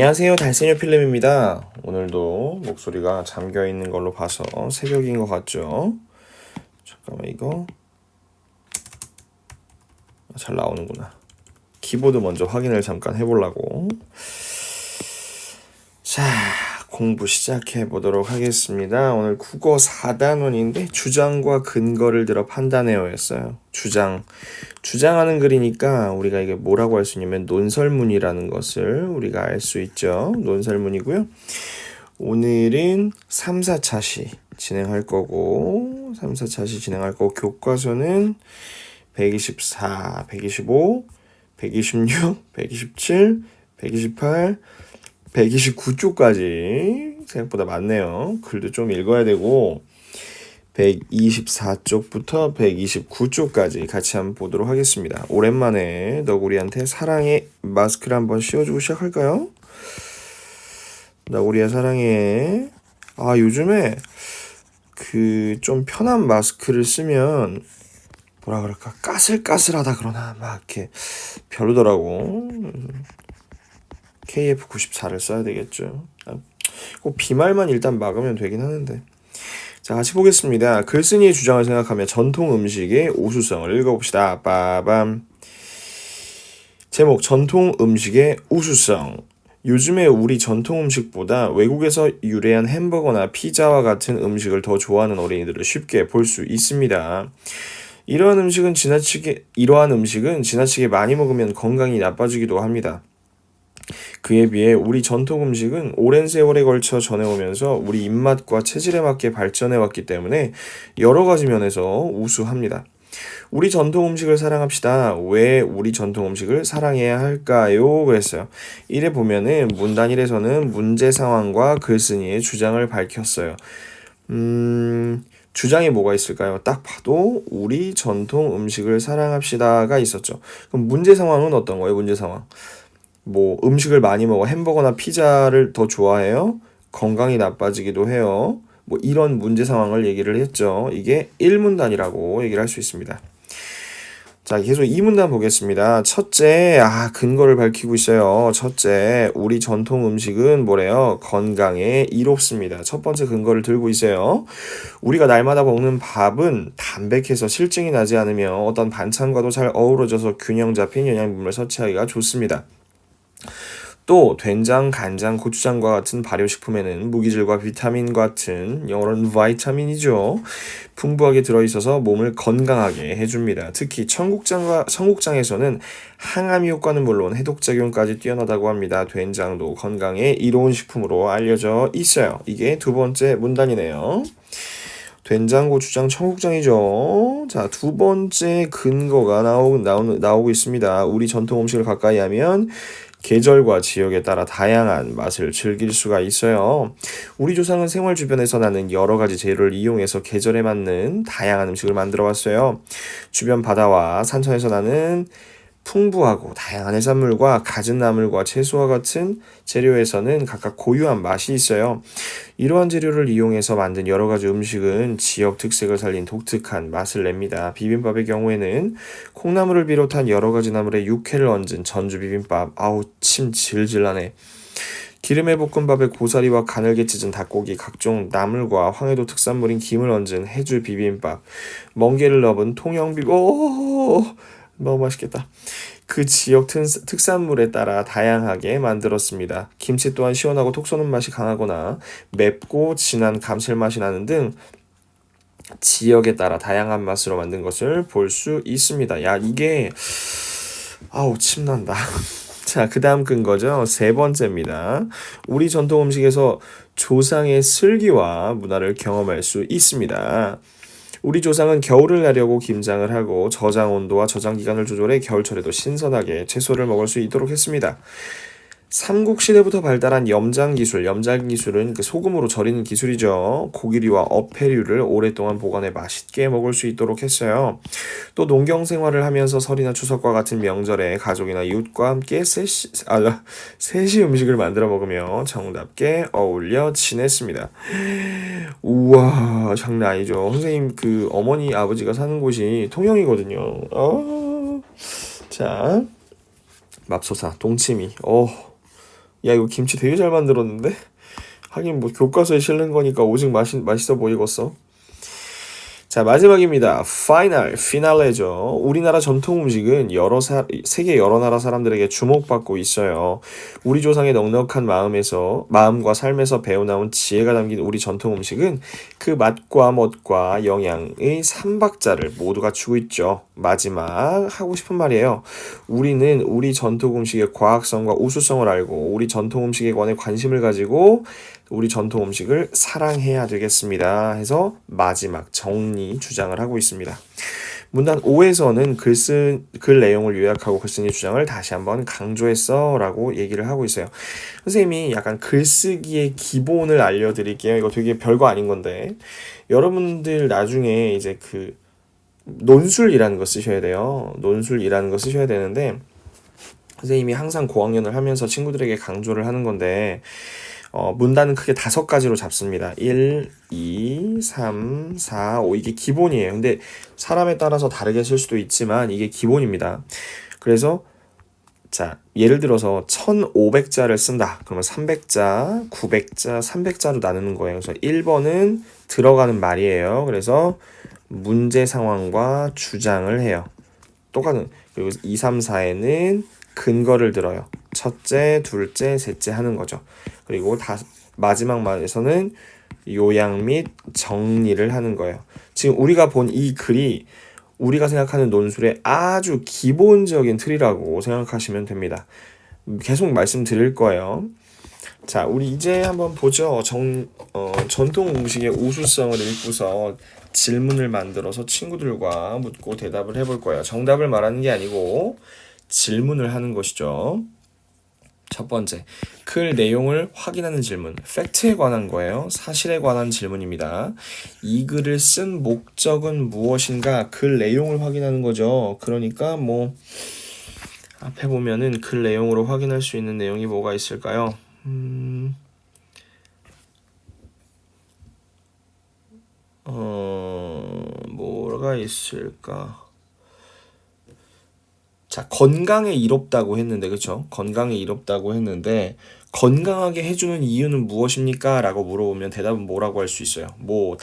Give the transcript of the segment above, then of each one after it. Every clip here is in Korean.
안녕하세요. 달세뇨 필름입니다. 오늘도 목소리가 잠겨있는 걸로 봐서 새벽인 것 같죠? 잠깐만 이거 잘 나오는구나. 키보드 먼저 확인을 잠깐 해보려고. 자, 공부 시작해 보도록 하겠습니다. 오늘 국어 4단원인데 주장과 근거를 들어 판단해요였어요. 주장하는 글이니까 우리가 이게 뭐라고 할 수 있냐면 논설문이라는 것을 우리가 알 수 있죠. 논설문이고요. 오늘은 3, 4차시 진행할 거고 교과서는 124, 125, 126, 127, 128, 129쪽까지 생각보다 많네요. 글도 좀 읽어야 되고 124쪽부터 129쪽까지 같이 한번 보도록 하겠습니다. 오랜만에 너구리한테 사랑의 마스크를 한번 씌워주고 시작할까요? 너구리야 사랑해. 요즘에 그 좀 편한 마스크를 쓰면 뭐라 그럴까 까슬까슬하다 그러나 막 이렇게 별로더라고. KF94를 써야 되겠죠. 꼭 비말만 일단 막으면 되긴 하는데. 자, 같이 보겠습니다. 글쓴이의 주장을 생각하며 전통 음식의 우수성을 읽어봅시다. 빠밤. 제목 전통 음식의 우수성. 요즘에 우리 전통 음식보다 외국에서 유래한 햄버거나 피자와 같은 음식을 더 좋아하는 어린이들을 쉽게 볼 수 있습니다. 이러한 음식은 지나치게 많이 먹으면 건강이 나빠지기도 합니다. 그에 비해 우리 전통 음식은 오랜 세월에 걸쳐 전해오면서 우리 입맛과 체질에 맞게 발전해왔기 때문에 여러 가지 면에서 우수합니다. 우리 전통 음식을 사랑합시다. 왜 우리 전통 음식을 사랑해야 할까요? 그랬어요. 이래 보면은 문단 1에서는 문제 상황과 글쓴이의 주장을 밝혔어요. 주장이 뭐가 있을까요? 딱 봐도 우리 전통 음식을 사랑합시다가 있었죠. 그럼 문제 상황은 어떤 거예요? 문제 상황. 뭐 음식을 많이 먹어 햄버거나 피자를 더 좋아해요? 건강이 나빠지기도 해요. 뭐 이런 문제 상황을 얘기를 했죠. 이게 1문단이라고 얘기를 할 수 있습니다. 자, 계속 2문단 보겠습니다. 첫째, 근거를 밝히고 있어요. 첫째, 우리 전통 음식은 뭐래요? 건강에 이롭습니다. 첫 번째 근거를 들고 있어요. 우리가 날마다 먹는 밥은 담백해서 실증이 나지 않으며 어떤 반찬과도 잘 어우러져서 균형 잡힌 영양분을 섭취하기가 좋습니다. 또 된장, 간장, 고추장과 같은 발효식품에는 무기질과 비타민 같은 영어로는 바이타민이죠. 풍부하게 들어있어서 몸을 건강하게 해줍니다. 특히 청국장에서는 항암 효과는 물론 해독작용까지 뛰어나다고 합니다. 된장도 건강에 이로운 식품으로 알려져 있어요. 이게 두 번째 문단이네요. 된장, 고추장, 청국장이죠. 자, 두 번째 근거가 나오고 있습니다. 우리 전통 음식을 가까이 하면 계절과 지역에 따라 다양한 맛을 즐길 수가 있어요. 우리 조상은 생활 주변에서 나는 여러 가지 재료를 이용해서 계절에 맞는 다양한 음식을 만들어 왔어요. 주변 바다와 산천에서 나는 풍부하고 다양한 해산물과 갖은 나물과 채소와 같은 재료에서는 각각 고유한 맛이 있어요. 이러한 재료를 이용해서 만든 여러 가지 음식은 지역 특색을 살린 독특한 맛을 냅니다. 비빔밥의 경우에는 콩나물을 비롯한 여러 가지 나물에 육회를 얹은 전주 비빔밥. 침 질질 나네. 기름에 볶은 밥에 고사리와 가늘게 찢은 닭고기, 각종 나물과 황해도 특산물인 김을 얹은 해주 비빔밥, 멍게를 넣은 통영비빔. 너무 맛있겠다. 그 지역 특산물에 따라 다양하게 만들었습니다. 김치 또한 시원하고 톡 쏘는 맛이 강하거나 맵고 진한 감칠맛이 나는 등 지역에 따라 다양한 맛으로 만든 것을 볼 수 있습니다. 야, 이게 침난다. 자, 그 다음 근거죠. 세 번째입니다. 우리 전통 음식에서 조상의 슬기와 문화를 경험할 수 있습니다. 우리 조상은 겨울을 나려고 김장을 하고 저장 온도와 저장 기간을 조절해 겨울철에도 신선하게 채소를 먹을 수 있도록 했습니다. 삼국시대부터 발달한 염장기술은 그 소금으로 절이는 기술이죠. 고기류와 어패류를 오랫동안 보관해 맛있게 먹을 수 있도록 했어요. 또 농경 생활을 하면서 설이나 추석과 같은 명절에 가족이나 이웃과 함께 셋이 음식을 만들어 먹으며 정답게 어울려 지냈습니다. 우와, 장난 아니죠. 선생님 그 어머니 아버지가 사는 곳이 통영이거든요. 자, 맙소사 동치미. 야, 이거 김치 되게 잘 만들었는데? 하긴 뭐 교과서에 실는 거니까 오직 맛있어 보이겠어. 자, 마지막입니다. 피날레죠. 우리나라 전통 음식은 세계 여러 나라 사람들에게 주목받고 있어요. 우리 조상의 넉넉한 마음과 삶에서 배워나온 지혜가 담긴 우리 전통 음식은 그 맛과 멋과 영양의 삼박자를 모두 갖추고 있죠. 마지막 하고 싶은 말이에요. 우리는 우리 전통 음식의 과학성과 우수성을 알고 우리 전통 음식에 관해 관심을 가지고 우리 전통 음식을 사랑해야 되겠습니다. 해서 마지막 정리 주장을 하고 있습니다. 문단 5에서는 글 내용을 요약하고 글쓴이 주장을 다시 한번 강조했어 라고 얘기를 하고 있어요. 선생님이 약간 글쓰기의 기본을 알려드릴게요. 이거 되게 별거 아닌 건데 여러분들 나중에 이제 그 논술이라는 거 쓰셔야 돼요. 논술이라는 거 쓰셔야 되는데 선생님이 항상 고학년을 하면서 친구들에게 강조를 하는 건데 문단은 크게 5가지로 잡습니다. 1, 2, 3, 4, 5 이게 기본이에요. 근데 사람에 따라서 다르게 쓸 수도 있지만 이게 기본입니다. 그래서 자, 예를 들어서 1500자를 쓴다. 그러면 300자, 900자, 300자로 나누는 거예요. 그래서 1번은 들어가는 말이에요. 그래서 문제 상황과 주장을 해요. 똑같은. 그리고 2, 3, 4에는 근거를 들어요. 첫째, 둘째, 셋째 하는 거죠. 그리고 마지막 말에서는 요약 및 정리를 하는 거예요. 지금 우리가 본 이 글이 우리가 생각하는 논술의 아주 기본적인 틀이라고 생각하시면 됩니다. 계속 말씀드릴 거예요. 자, 우리 이제 한번 보죠. 전통 음식의 우수성을 읽고서 질문을 만들어서 친구들과 묻고 대답을 해볼 거예요. 정답을 말하는 게 아니고 질문을 하는 것이죠. 첫 번째, 글 내용을 확인하는 질문. 팩트에 관한 거예요. 사실에 관한 질문입니다. 이 글을 쓴 목적은 무엇인가? 글 내용을 확인하는 거죠. 그러니까 뭐 앞에 보면은 글 내용으로 확인할 수 있는 내용이 뭐가 있을까요? 뭐가 있을까? 자, 건강에 이롭다고 했는데, 그쵸? 건강에 이롭다고 했는데, 건강하게 해주는 이유는 무엇입니까? 라고 물어보면 대답은 뭐라고 할 수 있어요? 뭐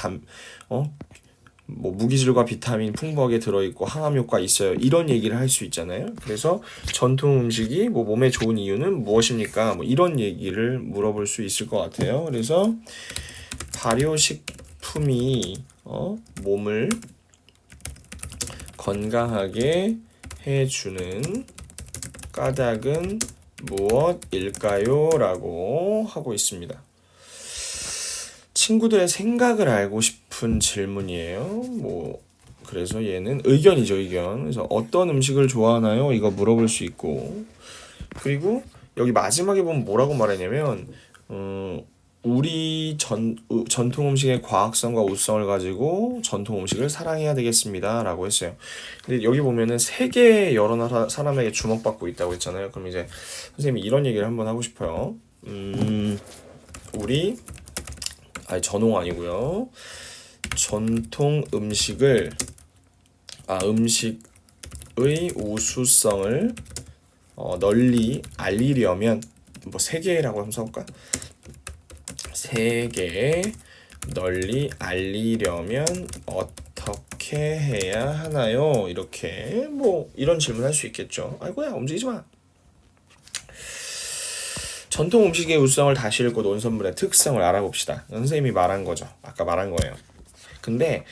무기질과 비타민 풍부하게 들어있고 항암 효과 있어요. 이런 얘기를 할 수 있잖아요. 그래서 전통 음식이 뭐 몸에 좋은 이유는 무엇입니까? 뭐 이런 얘기를 물어볼 수 있을 것 같아요. 그래서 발효식품이 몸을 건강하게 해주는 까닭은 무엇일까요? 라고 하고 있습니다. 친구들의 생각을 알고 싶은 질문이에요. 그래서 얘는 의견이죠, 의견. 그래서 어떤 음식을 좋아하나요? 이거 물어볼 수 있고. 그리고 여기 마지막에 보면 뭐라고 말하냐면, 우리 전통 음식의 과학성과 우수성을 가지고 전통 음식을 사랑해야 되겠습니다. 라고 했어요. 근데 여기 보면은 세계 여러 나라 사람에게 주목받고 있다고 했잖아요. 그럼 이제 선생님이 이런 얘기를 한번 하고 싶어요. 전홍 아니고요. 전통 음식의 우수성을 널리 알리려면 세계라고 한번 써볼까? 세계에 널리 알리려면 어떻게 해야 하나요? 이렇게 이런 질문 할 수 있겠죠. 아이고야 움직이지 마. 전통 음식의 우수성을 다시 읽고 논설문의 특성을 알아봅시다. 선생님이 말한 거죠. 아까 말한 거예요. 근데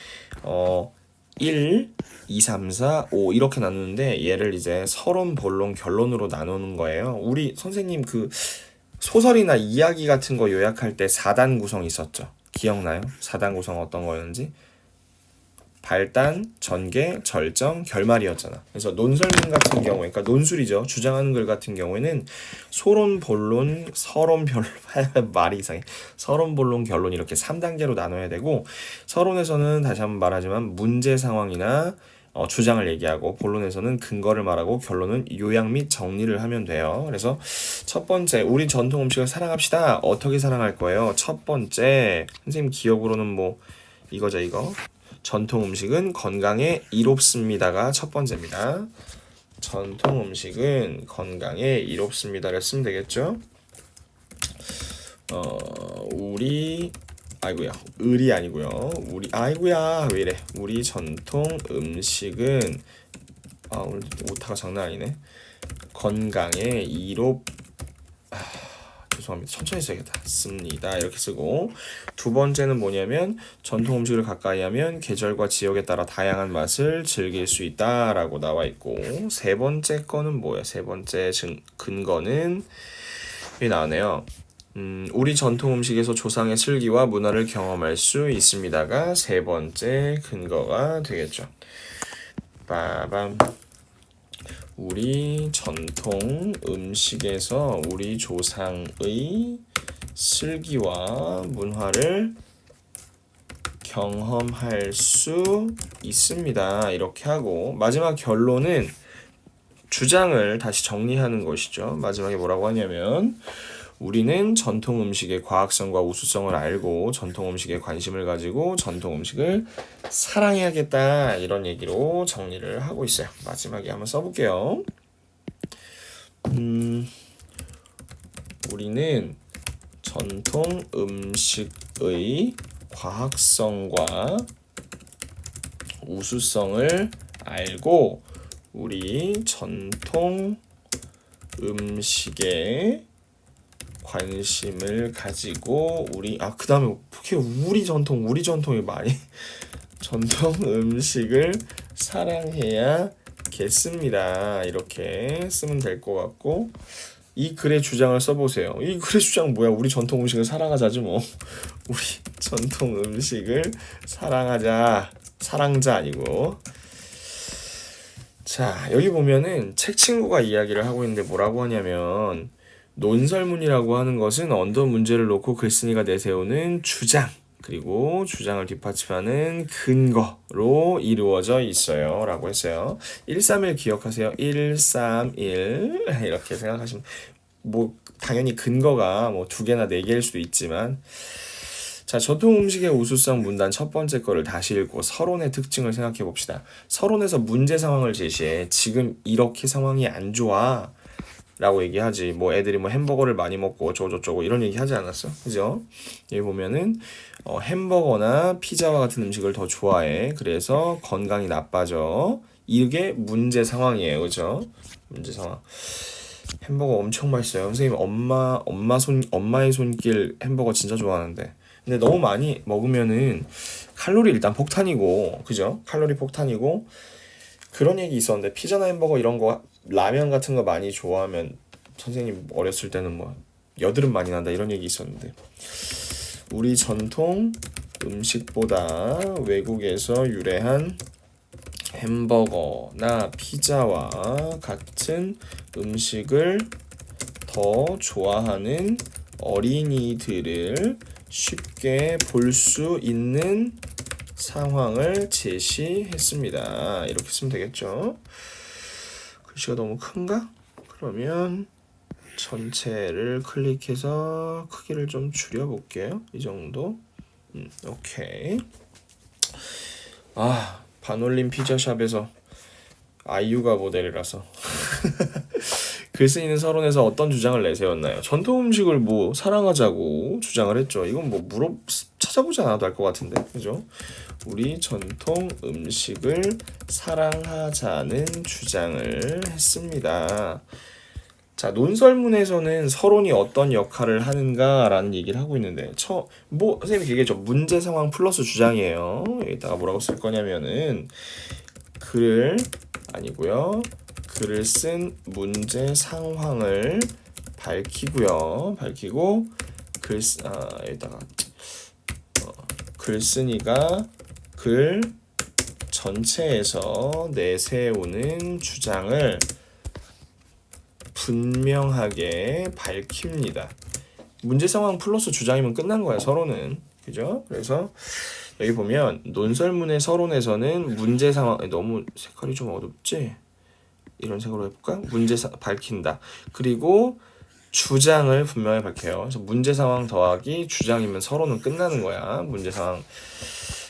1, 2, 3, 4, 5 이렇게 나누는데 얘를 이제 서론, 본론, 결론으로 나누는 거예요. 우리 선생님 그 소설이나 이야기 같은 거 요약할 때 4단 구성 있었죠. 기억나요? 4단 구성 어떤 거였는지? 발단, 전개, 절정, 결말이었잖아. 그래서 논설문 같은 경우에, 그러니까 논술이죠. 주장하는 글 같은 경우에는 소론, 본론, 서론, 변론, 말이 이상해. 서론, 본론, 결론 이렇게 3단계로 나눠야 되고, 서론에서는 다시 한번 말하지만 문제 상황이나 주장을 얘기하고, 본론에서는 근거를 말하고, 결론은 요약 및 정리를 하면 돼요. 그래서 첫 번째, 우리 전통 음식을 사랑합시다. 어떻게 사랑할 거예요? 첫 번째, 선생님 기억으로는 이거죠, 이거. 전통 음식은 건강에 이롭습니다가 첫 번째입니다. 전통 음식은 건강에 이롭습니다를 쓰면 되겠죠? 우리 아이고야 을이 아니고요. 우리 아이고야 왜 이래? 우리 전통 음식은 오늘 오타가 장난 아니네. 건강에 이롭 죄송합니다. 천천히 써야겠다. 씁니다. 이렇게 쓰고 두 번째는 뭐냐면 전통 음식을 가까이 하면 계절과 지역에 따라 다양한 맛을 즐길 수 있다라고 나와 있고 세 번째 거는 뭐야? 세 번째 근거는 여기 나오네요. 우리 전통 음식에서 조상의 슬기와 문화를 경험할 수 있습니다가 세 번째 근거가 되겠죠. 빠밤. 우리 전통 음식에서 우리 조상의 슬기와 문화를 경험할 수 있습니다. 이렇게 하고 마지막 결론은 주장을 다시 정리하는 것이죠. 마지막에 뭐라고 하냐면 우리는 전통 음식의 과학성과 우수성을 알고 전통 음식에 관심을 가지고 전통 음식을 사랑해야겠다 이런 얘기로 정리를 하고 있어요. 마지막에 한번 써볼게요. 우리는 전통 음식의 과학성과 우수성을 알고 우리 전통 음식에 관심을 가지고 그 다음에 우리 전통이 많이 전통 음식을 사랑해야겠습니다. 이렇게 쓰면 될 것 같고 이 글의 주장을 써보세요. 이 글의 주장 뭐야? 우리 전통 음식을 사랑하자지 뭐. 우리 전통 음식을 사랑하자. 사랑자 아니고. 자, 여기 보면은 책 친구가 이야기를 하고 있는데 뭐라고 하냐면 논설문이라고 하는 것은 어떤 문제를 놓고 글쓴이가 내세우는 주장 그리고 주장을 뒷받침하는 근거로 이루어져 있어요 라고 했어요. 131 기억하세요. 131 이렇게 생각하시면 뭐 당연히 근거가 뭐 2개나 4개일 수도 있지만 자, 전통 음식의 우수성 문단 첫 번째 거를 다시 읽고 서론의 특징을 생각해 봅시다. 서론에서 문제 상황을 제시해. 지금 이렇게 상황이 안 좋아 라고 얘기하지. 뭐 애들이 뭐 햄버거를 많이 먹고 어쩌고저쩌고 이런 얘기 하지 않았어? 그죠? 여기 보면은 햄버거나 피자와 같은 음식을 더 좋아해. 그래서 건강이 나빠져. 이게 문제 상황이에요. 그죠? 문제 상황. 햄버거 엄청 맛있어요. 선생님 엄마의 손길 햄버거 진짜 좋아하는데. 근데 너무 많이 먹으면은 칼로리 일단 폭탄이고, 그죠? 칼로리 폭탄이고 그런 얘기 있었는데 피자나 햄버거 이런 거 라면 같은 거 많이 좋아하면 선생님 어렸을 때는 뭐 여드름 많이 난다 이런 얘기 있었는데 우리 전통 음식보다 외국에서 유래한 햄버거나 피자와 같은 음식을 더 좋아하는 어린이들을 쉽게 볼 수 있는 상황을 제시했습니다. 이렇게 쓰면 되겠죠. 글씨가 너무 큰가? 그러면 전체를 클릭해서 크기를 좀 줄여볼게요. 이 정도. 오케이. 반올림 피자샵에서 아이유가 모델이라서 글쓴이는 서론에서 어떤 주장을 내세웠나요? 전통 음식을 뭐 사랑하자고 주장을 했죠. 이건 뭐 찾아보지 않아도 알 것 같은데, 그죠? 우리 전통 음식을 사랑하자는 주장을 했습니다. 자, 논설문에서는 서론이 어떤 역할을 하는가라는 얘기를 하고 있는데, 선생님이 얘기했죠. 문제 상황 플러스 주장이에요. 여기다가 뭐라고 쓸 거냐면은 글을 쓴 문제 상황을 밝히고 여기다가 글쓴이가 글 전체에서 내세우는 주장을 분명하게 밝힙니다. 문제 상황 플러스 주장이면 끝난 거야, 서론은. 그죠? 그래서 여기 보면 논설문의 서론에서는 문제 상황 너무 색깔이 좀 어둡지? 이런 색으로 해볼까? 밝힌다. 그리고 주장을 분명히 밝혀요. 그래서 문제 상황 더하기 주장이면 서론은 끝나는 거야. 문제 상황.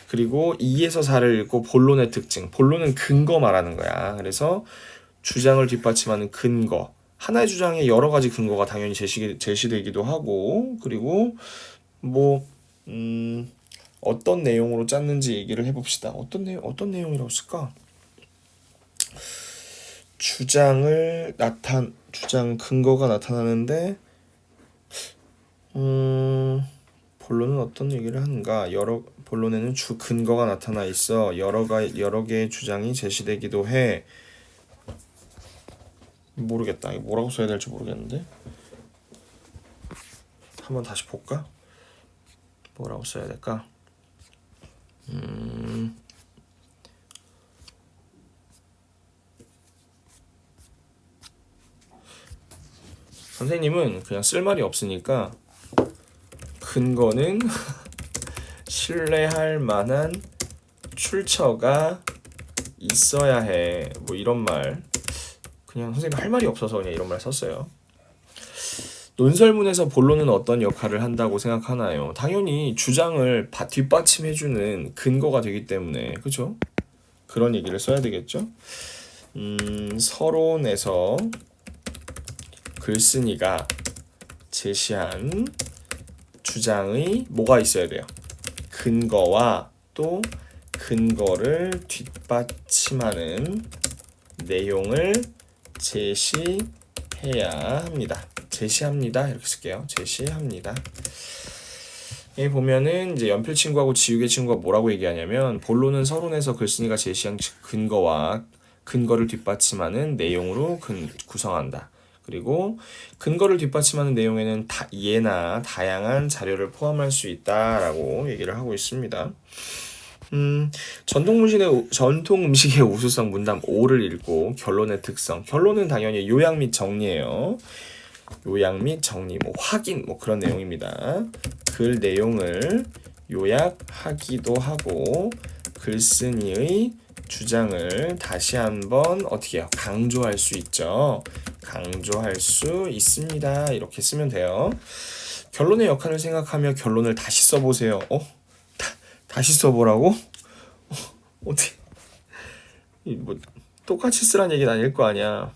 그리고 2에서 4를 읽고 본론의 특징. 본론은 근거 말하는 거야. 그래서 주장을 뒷받침하는 근거. 하나의 주장에 여러 가지 근거가 당연히 제시되기도 하고, 그리고 뭐 어떤 내용으로 짰는지 얘기를 해봅시다. 어떤 내용이라고 쓸까? 주장 근거가 나타나는데, 본론은 어떤 얘기를 하는가? 본론에는 근거가 나타나 있어. 여러 개의 주장이 제시되기도 해. 모르겠다. 이거 뭐라고 써야 될지 모르겠는데. 한번 다시 볼까? 뭐라고 써야 될까? 선생님은 그냥 쓸 말이 없으니까 근거는 신뢰할 만한 출처가 있어야 해. 뭐 이런 말. 그냥 선생님 할 말이 없어서 그냥 이런 말 썼어요. 논설문에서 본론은 어떤 역할을 한다고 생각하나요? 당연히 주장을 뒷받침해주는 근거가 되기 때문에, 그죠? 그런 얘기를 써야 되겠죠? 서론에서 글쓴이가 제시한 주장의 뭐가 있어야 돼요? 근거와 또 근거를 뒷받침하는 내용을 제시해야 합니다. 제시합니다. 이렇게 쓸게요. 제시합니다. 여기 보면은 이제 연필 친구하고 지우개 친구가 뭐라고 얘기하냐면, 본론은 서론에서 글쓴이가 제시한 근거와 근거를 뒷받침하는 내용으로 구성한다. 그리고 근거를 뒷받침하는 내용에는 예나 다양한 자료를 포함할 수 있다라고 얘기를 하고 있습니다. 전통 음식의 우수성 문답 5를 읽고 결론의 특성. 결론은 당연히 요약 및 정리예요. 요약 및 정리, 뭐 확인, 뭐 그런 내용입니다. 글 내용을 요약하기도 하고 글쓴이의 주장을 다시 한번 어떻게 해요? 강조할 수 있죠. 강조할 수 있습니다. 이렇게 쓰면 돼요. 결론의 역할을 생각하며 결론을 다시 써보세요. 다시 써보라고? 어떻게? 뭐 똑같이 쓰란 얘기는 아닐 거 아니야.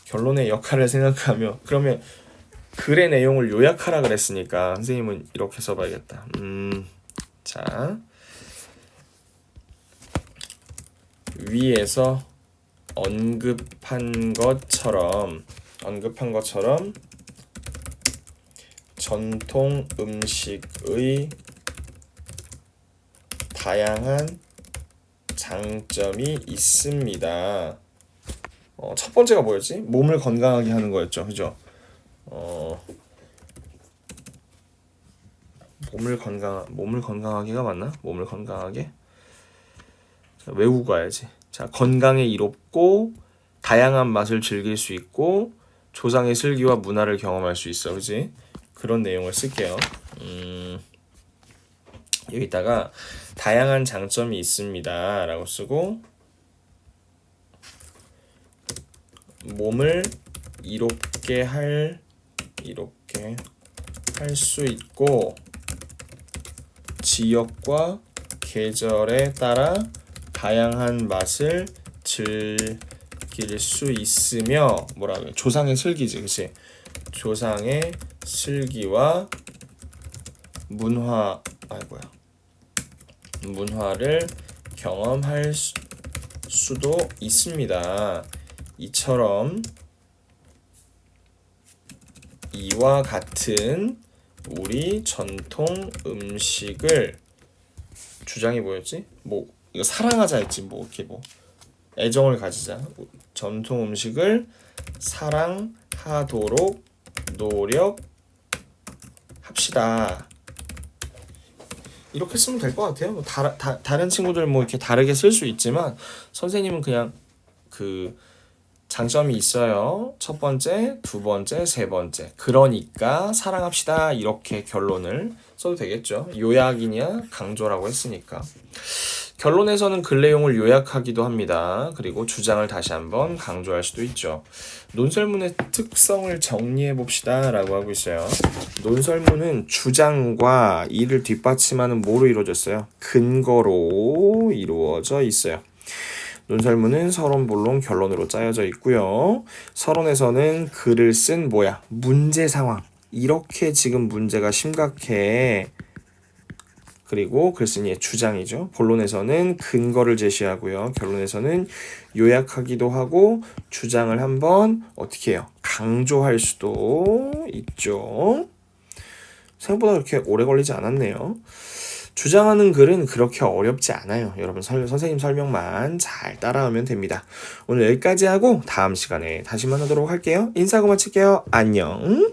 결론의 역할을 생각하며, 그러면 글의 내용을 요약하라 그랬으니까 선생님은 이렇게 써봐야겠다. 자, 위에서 언급한 것처럼 전통 음식의 다양한 장점이 있습니다. 첫 번째가 뭐였지? 몸을 건강하게 하는 거였죠. 그죠? 몸을 건강하게가 맞나? 몸을 건강하게? 자, 외우고 가야지. 자, 건강에 이롭고 다양한 맛을 즐길 수 있고 조상의 슬기와 문화를 경험할 수 있어. 그지? 그런 내용을 쓸게요. 여기다가 다양한 장점이 있습니다 라고 쓰고, 몸을 이롭게 할 수 있고 지역과 계절에 따라 다양한 맛을 즐길 수 있으며, 뭐라고요? 조상의 슬기지, 그치? 조상의 슬기와 문화를 경험할 수도 있습니다. 이처럼 이와 같은 우리 전통 음식을, 주장이 뭐였지? 뭐 이거 사랑하자 했지. 뭐 이렇게 뭐 애정을 가지자. 전통 음식을 사랑하도록 노력합시다. 이렇게 쓰면 될 것 같아요. 뭐 다른 친구들 뭐 이렇게 다르게 쓸 수 있지만 선생님은 그냥 그 장점이 있어요. 첫 번째, 두 번째, 세 번째. 그러니까 사랑합시다. 이렇게 결론을 써도 되겠죠. 요약이냐 강조라고 했으니까. 결론에서는 글 내용을 요약하기도 합니다. 그리고 주장을 다시 한번 강조할 수도 있죠. 논설문의 특성을 정리해 봅시다 라고 하고 있어요. 논설문은 주장과 이를 뒷받침하는 뭐로 이루어졌어요? 근거로 이루어져 있어요. 논설문은 서론, 본론, 결론으로 짜여져 있고요. 서론에서는 글을 쓴 뭐야? 문제 상황. 이렇게 지금 문제가 심각해. 그리고 글쓴이의 주장이죠. 본론에서는 근거를 제시하고요. 결론에서는 요약하기도 하고 주장을 한번 어떻게 해요? 강조할 수도 있죠. 생각보다 그렇게 오래 걸리지 않았네요. 주장하는 글은 그렇게 어렵지 않아요. 여러분 선생님 설명만 잘 따라오면 됩니다. 오늘 여기까지 하고 다음 시간에 다시 만나도록 할게요. 인사하고 마칠게요. 안녕.